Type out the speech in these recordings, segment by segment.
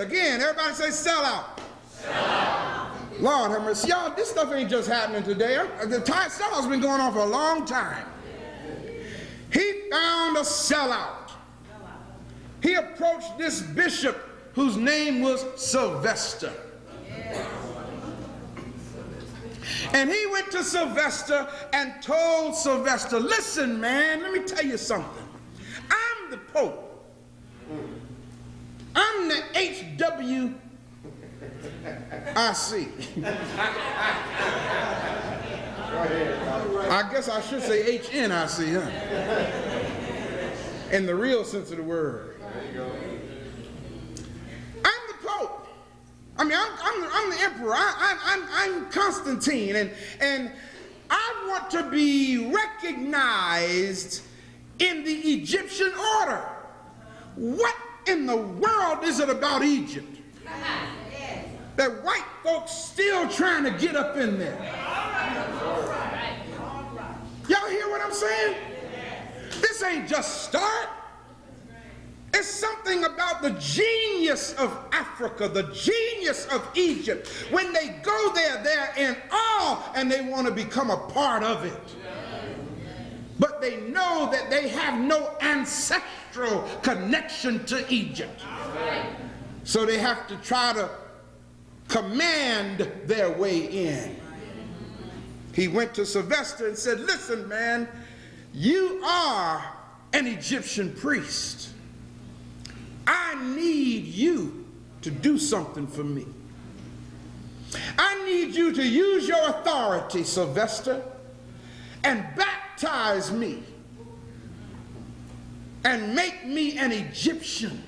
again. Everybody say sell out. Sell out. Lord have mercy. Y'all, this stuff ain't just happening today. The sellout's been going on for a long time. He found a sellout. He approached this bishop whose name was Sylvester. And he went to Sylvester and told Sylvester, listen, man, let me tell you something. I'm the Pope. I'm the HWIC. I guess I should say HNIC, huh? In the real sense of the word. I'm the Pope. I mean, I'm the emperor. I'm Constantine, and I want to be recognized in the Egyptian order. What in the world is it about Egypt that white folks still trying to get up in there? Y'all hear what I'm saying? This ain't just start. It's something about the genius of Africa, the genius of Egypt. When they go there, they're in awe and they want to become a part of it. But they know that they have no ancestral connection to Egypt. So they have to try to command their way in. He went to Sylvester and said, listen, man, you are an Egyptian priest. I need you to do something for me. I need you to use your authority, Sylvester, and baptize me and make me an Egyptian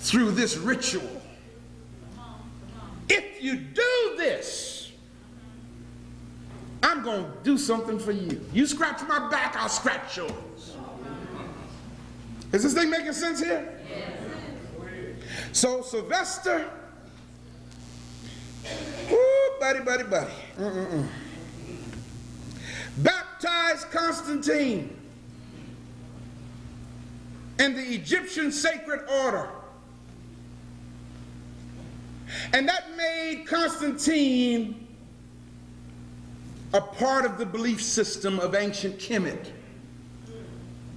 through this ritual. If you do this, I'm going to do something for you. You scratch my back, I'll scratch yours. Is this thing making sense here? Yes. So Sylvester, buddy, baptized Constantine in the Egyptian sacred order. And that made Constantine a part of the belief system of ancient Kemet.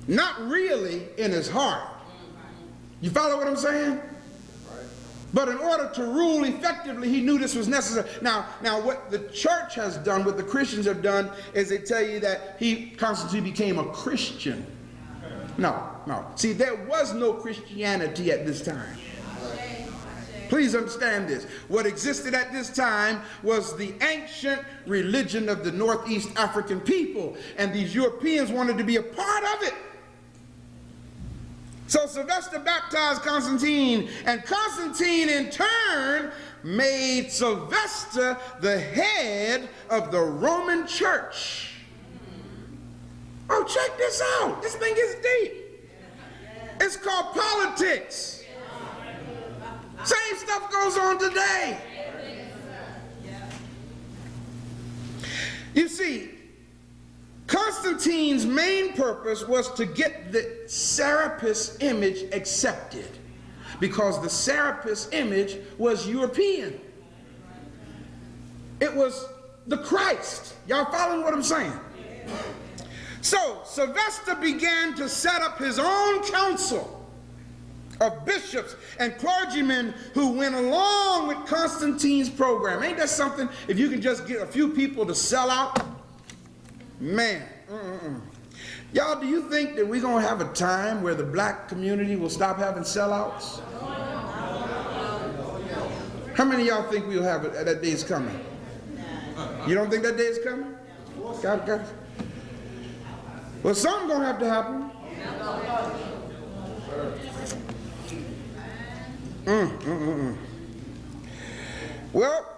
Not really in his heart. You follow what I'm saying? But in order to rule effectively, he knew this was necessary. Now what the church has done, what the Christians have done, is they tell you that Constantine became a Christian. No. See, there was no Christianity at this time. Please understand this. What existed at this time was the ancient religion of the Northeast African people, and these Europeans wanted to be a part of it. So Sylvester baptized Constantine, and Constantine in turn made Sylvester the head of the Roman Church. Oh, check this out. This thing is deep. It's called politics. Same stuff goes on today. You see, Constantine's main purpose was to get the Serapis image accepted, because the Serapis image was European. It was the Christ. Y'all following what I'm saying? So Sylvester began to set up his own council of bishops and clergymen who went along with Constantine's program. Ain't that something? If you can just get a few people to sell out, man. Y'all, do you think that we're going to have a time where the black community will stop having sellouts? How many of y'all think we'll have it? That day is coming? You don't think that day is coming? Got it. Well, something's going to have to happen. Well,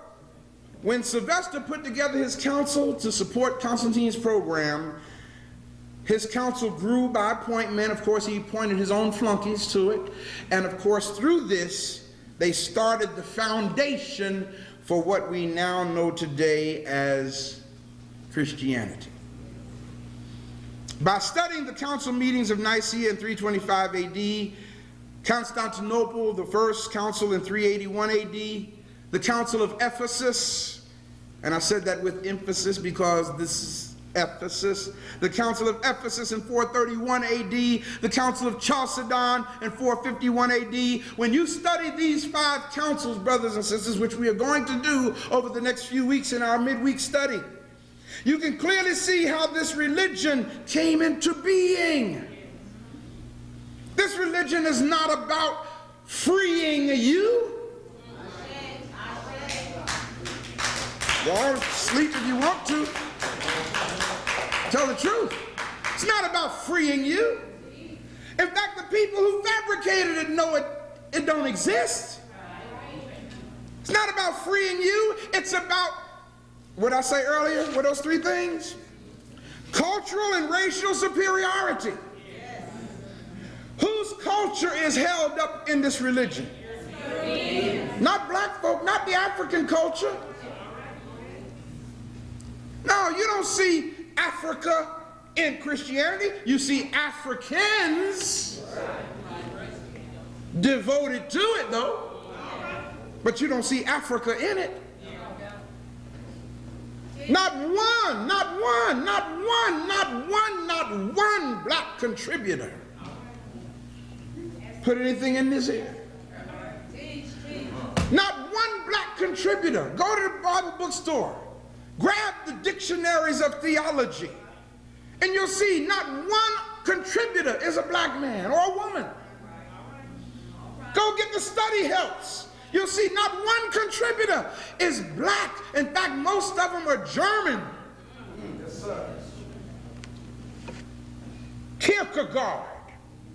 when Sylvester put together his council to support Constantine's program, his council grew by appointment. Of course, he appointed his own flunkies to it. And of course, through this, they started the foundation for what we now know today as Christianity. By studying the council meetings of Nicaea in 325 AD, Constantinople, the first council in 381 AD, the Council of Ephesus, and I said that with emphasis because this is Ephesus, the Council of Ephesus in 431 AD, the Council of Chalcedon in 451 AD. When you study these 5 councils, brothers and sisters, which we are going to do over the next few weeks in our midweek study, you can clearly see how this religion came into being. This religion is not about freeing you. Y'all sleep if you want to. Tell the truth. It's not about freeing you. In fact, the people who fabricated it know it don't exist. It's not about freeing you. It's about, what I say earlier, what those 3 things? Cultural and racial superiority. Whose culture is held up in this religion? Not black folk, not the African culture. No, you don't see Africa in Christianity. You see Africans devoted to it, though. But you don't see Africa in it. Not one black contributor put anything in this here. Not one black contributor. Go to the Bible bookstore. Grab the dictionaries of theology, and you'll see not one contributor is a black man or a woman. Go get the study helps. You'll see not one contributor is black. In fact, most of them are German. Yes, sir. Kierkegaard.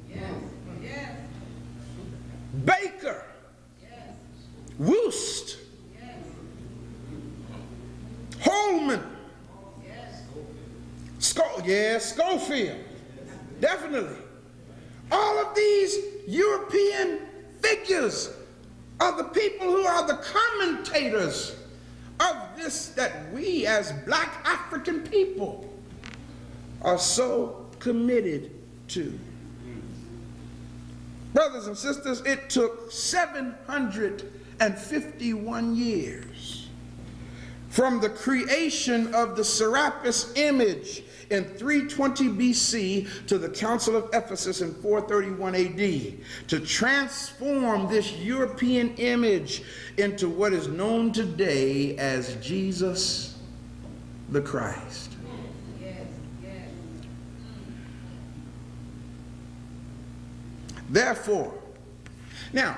Yes. Yes. Baker. Yes. Woost. Holman. Yes. Schofield. Definitely. All of these European figures are the people who are the commentators of this that we as black African people are so committed to. Brothers and sisters, it took 751 years from the creation of the Serapis image in 320 BC to the Council of Ephesus in 431 AD to transform this European image into what is known today as Jesus the Christ. Yes, yes. Therefore, now,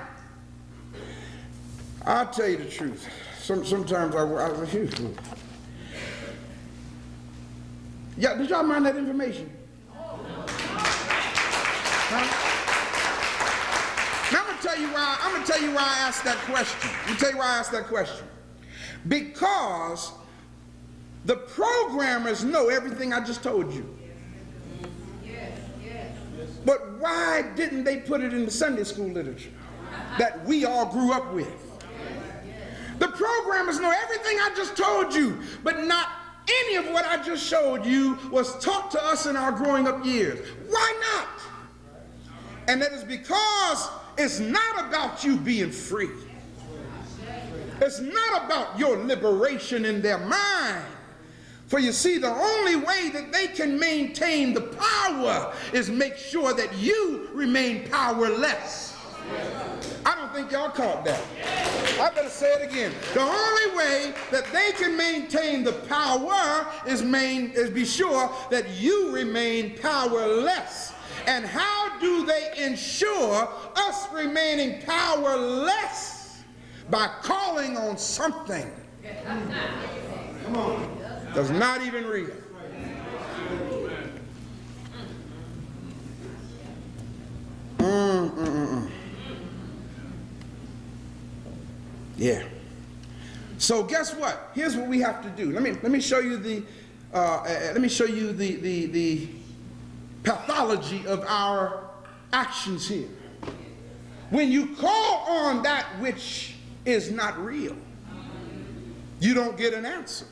I'll tell you the truth. Sometimes I was here. Yeah, did y'all mind that information? Huh? Now I'm gonna tell you why I asked that question. Let me tell you why I asked that question. Because the programmers know everything I just told you. Yes, yes. But why didn't they put it in the Sunday school literature that we all grew up with? The programmers know everything I just told you, but not any of what I just showed you was taught to us in our growing up years. Why not? And that is because it's not about you being free. It's not about your liberation in their mind. For you see, the only way that they can maintain the power is make sure that you remain powerless. I don't think y'all caught that. I better say it again. The only way that they can maintain the power is be sure that you remain powerless. And how do they ensure us remaining powerless? By calling on something that's not even real. Yeah. So guess what? Here's what we have to do. Let me show you the the pathology of our actions here. When you call on that which is not real, you don't get an answer.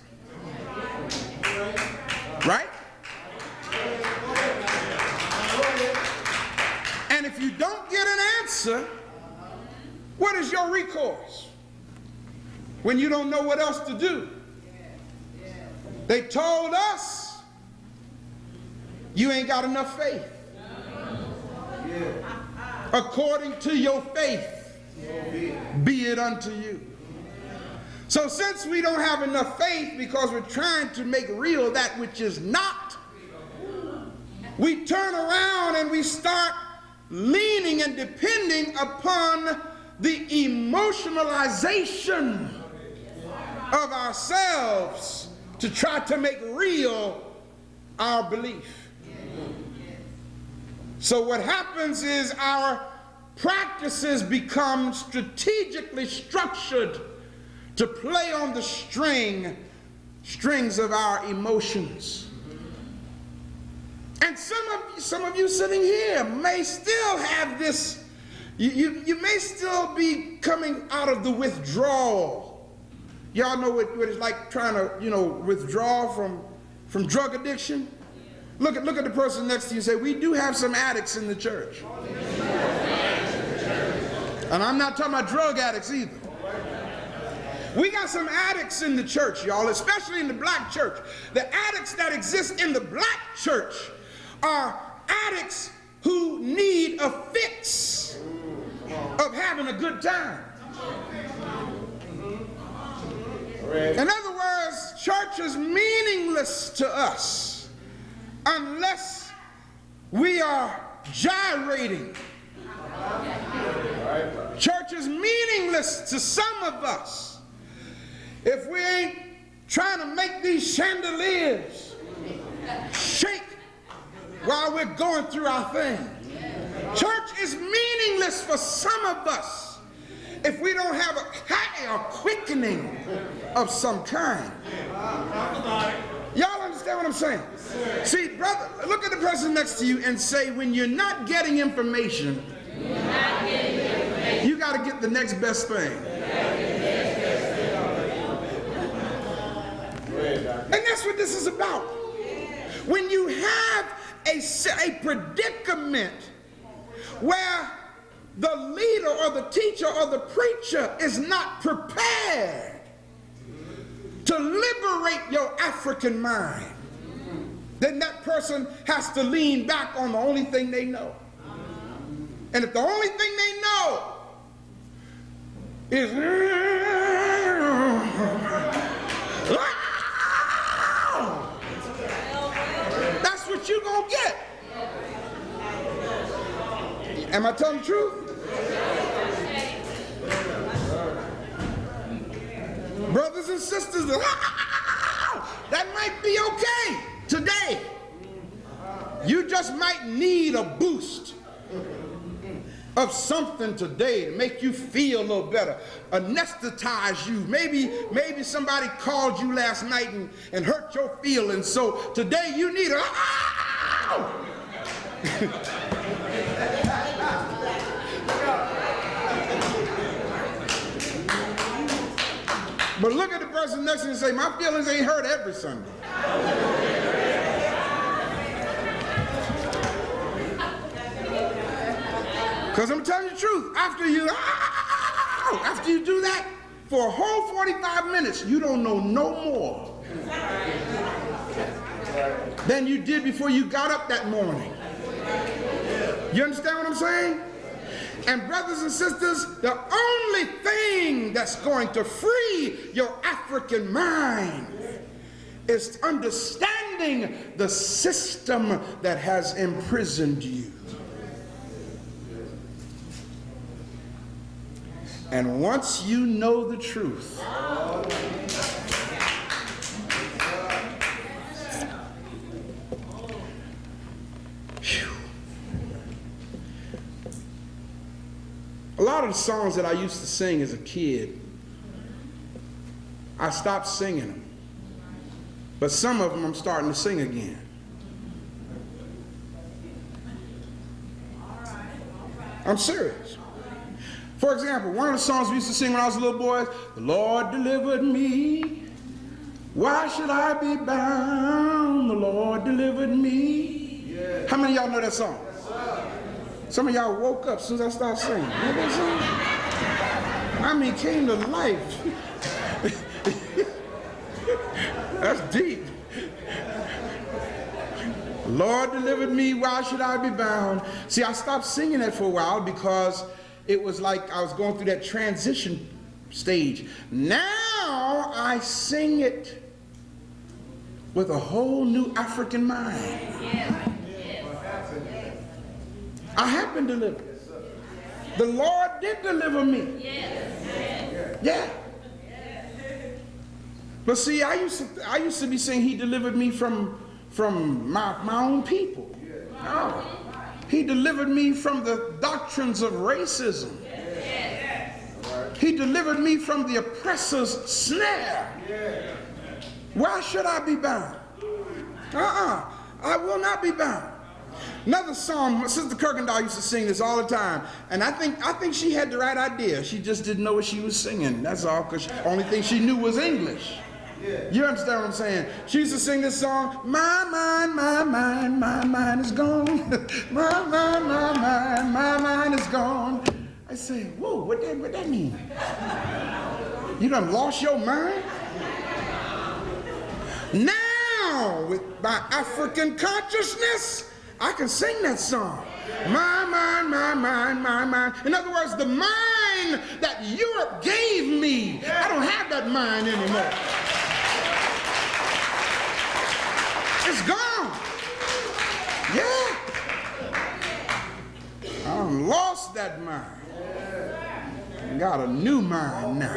Right? And if you don't get an answer, answer, what is your recourse when you don't know what else to do? They told us you ain't got enough faith. According to your faith, be it unto you. So since we don't have enough faith because we're trying to make real that which is not, we turn around and we start leaning and depending upon the emotionalization of ourselves to try to make real our belief. So what happens is our practices become strategically structured to play on the strings of our emotions. And some of you sitting here may still have this, you may still be coming out of the withdrawal. Y'all know what it's like trying to, withdraw from drug addiction? Look at the person next to you and say, we do have some addicts in the church. And I'm not talking about drug addicts either. We got some addicts in the church, y'all, especially in the black church. The addicts that exist in the black church are addicts who need a fix of having a good time. In other words, church is meaningless to us unless we are gyrating. Church is meaningless to some of us if we ain't trying to make these chandeliers shake while we're going through our thing. Church is meaningless for some of us if we don't have a quickening of some kind. Y'all understand what I'm saying? See, brother, look at the person next to you and say, when you're not getting information, you got to get the next best thing. And that's what this is about. When you have a predicament where the leader or the teacher or the preacher is not prepared to liberate your African mind, then that person has to lean back on the only thing they know. And if the only thing they know is that's what you're gonna get. Am I telling the truth? Brothers and sisters, that might be okay today. You just might need a boost of something today to make you feel a little better, anesthetize you. Maybe somebody called you last night and hurt your feelings, so today you need a But look at the person next to you and say, my feelings ain't hurt every Sunday. Because I'm telling you the truth, after you do that for a whole 45 minutes, you don't know no more than you did before you got up that morning. You understand what I'm saying? And brothers and sisters, the only thing that's going to free your African mind is understanding the system that has imprisoned you. And once you know the truth, a lot of the songs that I used to sing as a kid, I stopped singing them. But some of them I'm starting to sing again. I'm serious. For example, one of the songs we used to sing when I was a little boy, the Lord delivered me. Why should I be bound? The Lord delivered me. Yeah. How many of y'all know that song? Some of y'all woke up as soon as I started singing. You know what I'm saying? I mean, came to life. That's deep. Lord delivered me, why should I be bound? See, I stopped singing that for a while because it was like I was going through that transition stage. Now I sing it with a whole new African mind. I have been delivered. The Lord did deliver me. Yeah. But see, I used to be saying He delivered me from my own people. No. He delivered me from the doctrines of racism. He delivered me from the oppressor's snare. Why should I be bound? I will not be bound. Another song, Sister Kirkendall used to sing this all the time, and I think she had the right idea. She just didn't know what she was singing. That's all, because the only thing she knew was English. You understand what I'm saying? She used to sing this song, my mind is gone. my mind is gone. I say, whoa, what that mean? You done lost your mind? Now, with my African consciousness, I can sing that song. My mind. In other words, the mind that Europe gave me, I don't have that mind anymore. It's gone. Yeah. I lost that mind. I got a new mind now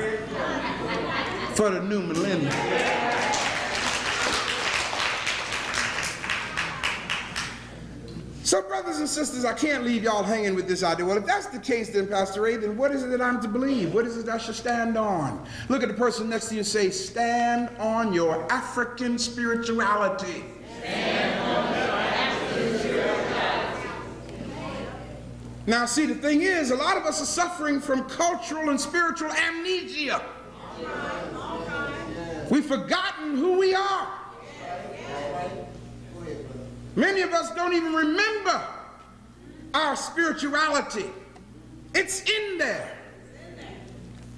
for the new millennium. So brothers and sisters, I can't leave y'all hanging with this idea. Well, if that's the case then, Pastor Ray, then what is it that I'm to believe? What is it I should stand on? Look at the person next to you and say, stand on your African spirituality. Stand on your African spirituality. Now see, the thing is, a lot of us are suffering from cultural and spiritual amnesia. We've forgotten who we are. Many of us don't even remember our spirituality. It's in there.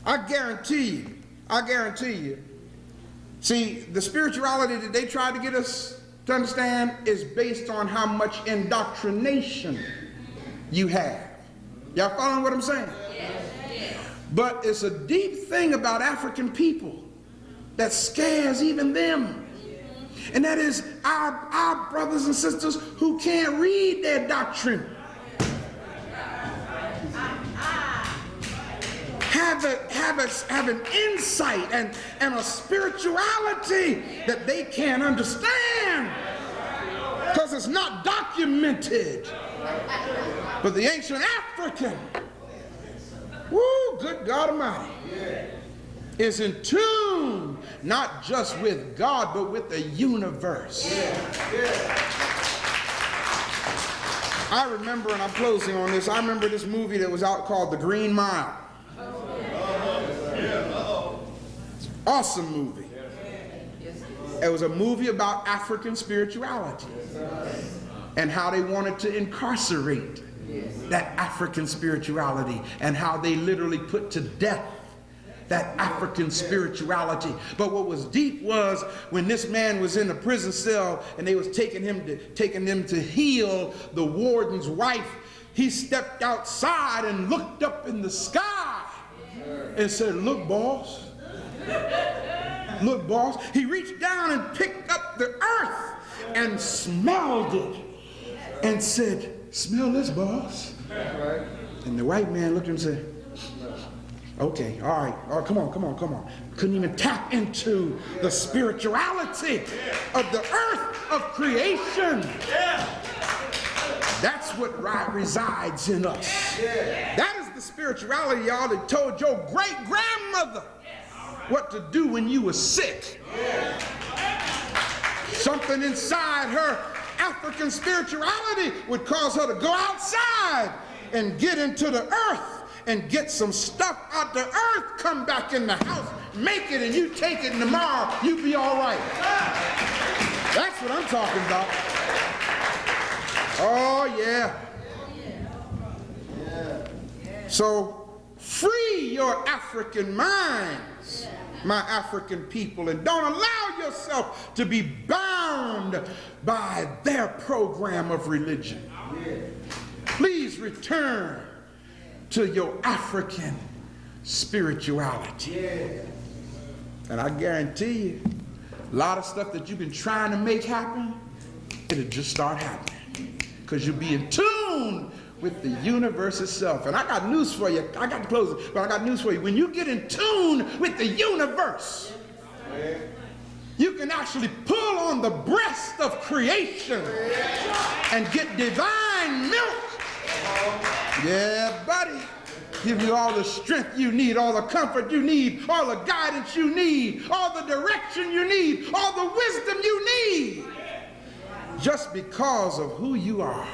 I guarantee you. See, the spirituality that they try to get us to understand is based on how much indoctrination you have. Y'all following what I'm saying? Yes. But it's a deep thing about African people that scares even them. And that is our brothers and sisters who can't read their doctrine. Have an insight and a spirituality that they can't understand because it's not documented. But the ancient African, woo, good God Almighty, is in tune not just with God but with the universe. I remember, and I'm closing on this, I remember this movie that was out called The Green Mile. Awesome movie. It was a movie about African spirituality and how they wanted to incarcerate that African spirituality and how they literally put to death that African spirituality. But what was deep was when this man was in a prison cell and they was taking him to heal the warden's wife, he stepped outside and looked up in the sky and said, look, boss. Look, boss. He reached down and picked up the earth and smelled it and said, smell this, boss. And the white man looked at him and said, okay, all right, come on. Couldn't even tap into the spirituality of the earth of creation. That's what resides in us. That is the spirituality, y'all, that told your great-grandmother what to do when you were sick. Something inside her African spirituality would cause her to go outside and get into the earth and get some stuff out the earth, come back in the house, make it, and you take it, and tomorrow you be all right. That's what I'm talking about. Oh, yeah. So free your African minds, my African people, and don't allow yourself to be bound by their program of religion. Please return to your African spirituality. And I guarantee you, a lot of stuff that you've been trying to make happen, it'll just start happening because you'll be in tune with the universe itself. And I got news for you. I got to close it, but I got news for you. When you get in tune with the universe, you can actually pull on the breast of creation and get divine milk. Yeah, buddy. Give you all the strength you need, all the comfort you need, all the guidance you need, all the direction you need, all the wisdom you need, just because of who you are.